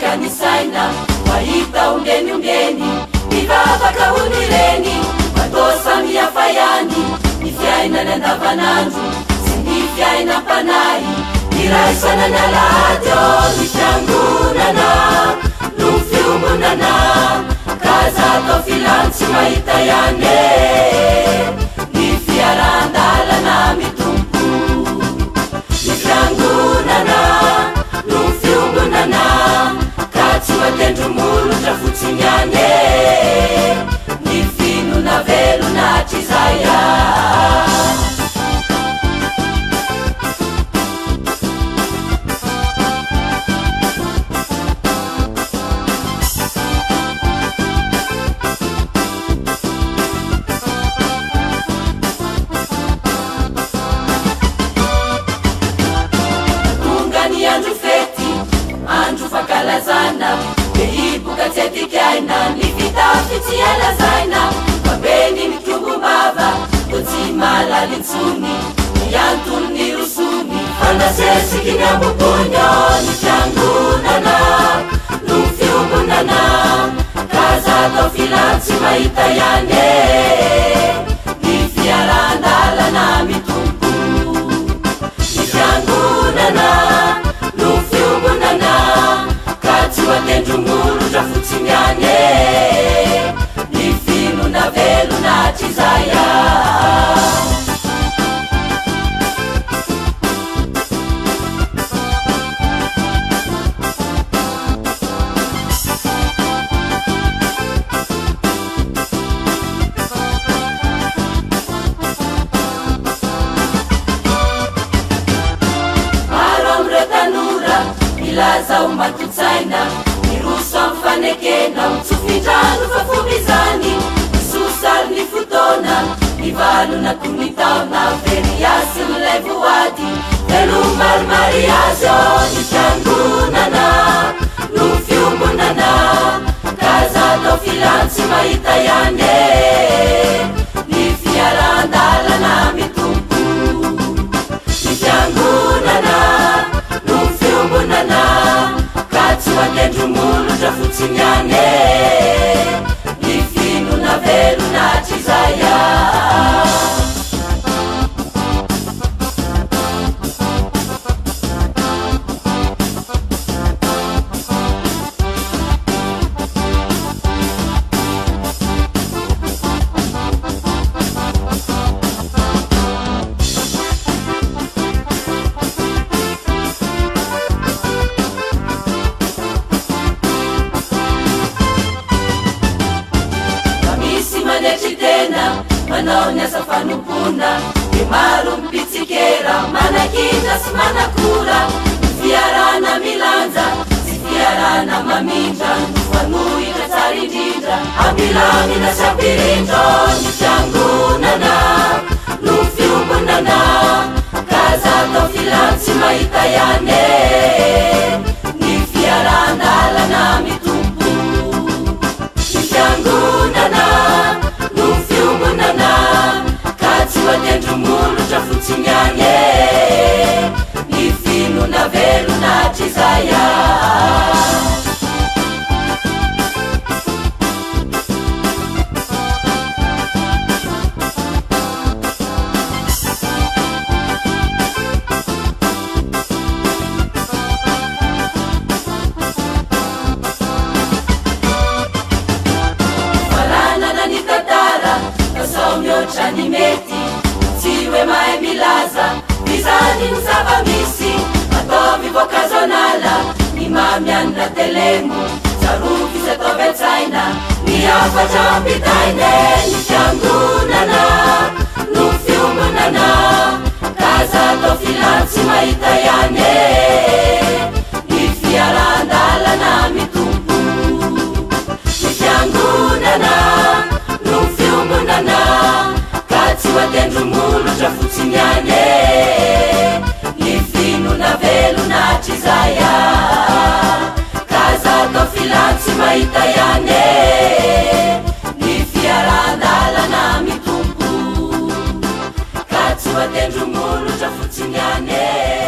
kanisaina wahita ungeni mivavaka unireni watosamiafayani nifyainany andavanandro sy nifyaina mpanay iraisanany aladio nifiangonana no fiombonana kaza tao filantsy mahita ihane ny fiarandalana mitompo ny fiangonana no fiombonana ka tsy matendromolotra fotsiny ane ny finona velona trizaya beibukatsetikaina nivitafitialazaina mabeni mitungumbava totsimalalinsuni yantuni rusuni fanasesikinamupunyo nifyangunana nufiumbunana kazato filansi maitayane nifiarandalana mitumpu nifyangunana nufiumbunana watendromolotra fotsiny ane ny finona velona trizaya maro amre tanora milazao matotsaina fanekena mitsofindrango fafomizany misosary ny fotona ny valona tonitaona veriasy milay voady velo maromariazy o ny fiangonana no fiombonana kaza tao filantsy mahita ihane ny fiarandalana mitompo ny fiangonana no fiombonana ka tsy matendromolotra fotsiny ane ny finona velona trizaya manao ny asa fanompona de maro mipitsikera manakitra sy manakora ny fiarana milanja sy fiarana mamindra no fanohitra tsara indrindra amilamina sampirindro ny fiangonana no fiombonana kaza tao filantsy mahita ihane ny fiarandalana mitompo ny fiangonana no fiombonana ka tsy matendromolotra fotsiny ane ny finona velona trizaya ny mety tsy hoe mahay milaza izany ny zava-misy ataovy voakazonala ny mamianina telemo zarovy sy ataovy an-tsaina ny afatra ampitaine ny fiangonana no fiombonana kaza tao filantsy mahita ihane ny fiarandalana mitompo ny fiangonana no fiombonana tsy matendromolotra fotsiny ane ny finona velona trizaya kaza tao filantsy mahita ihane ny fiarandalana mitompo ka tsy matendromolotra fotsiny ane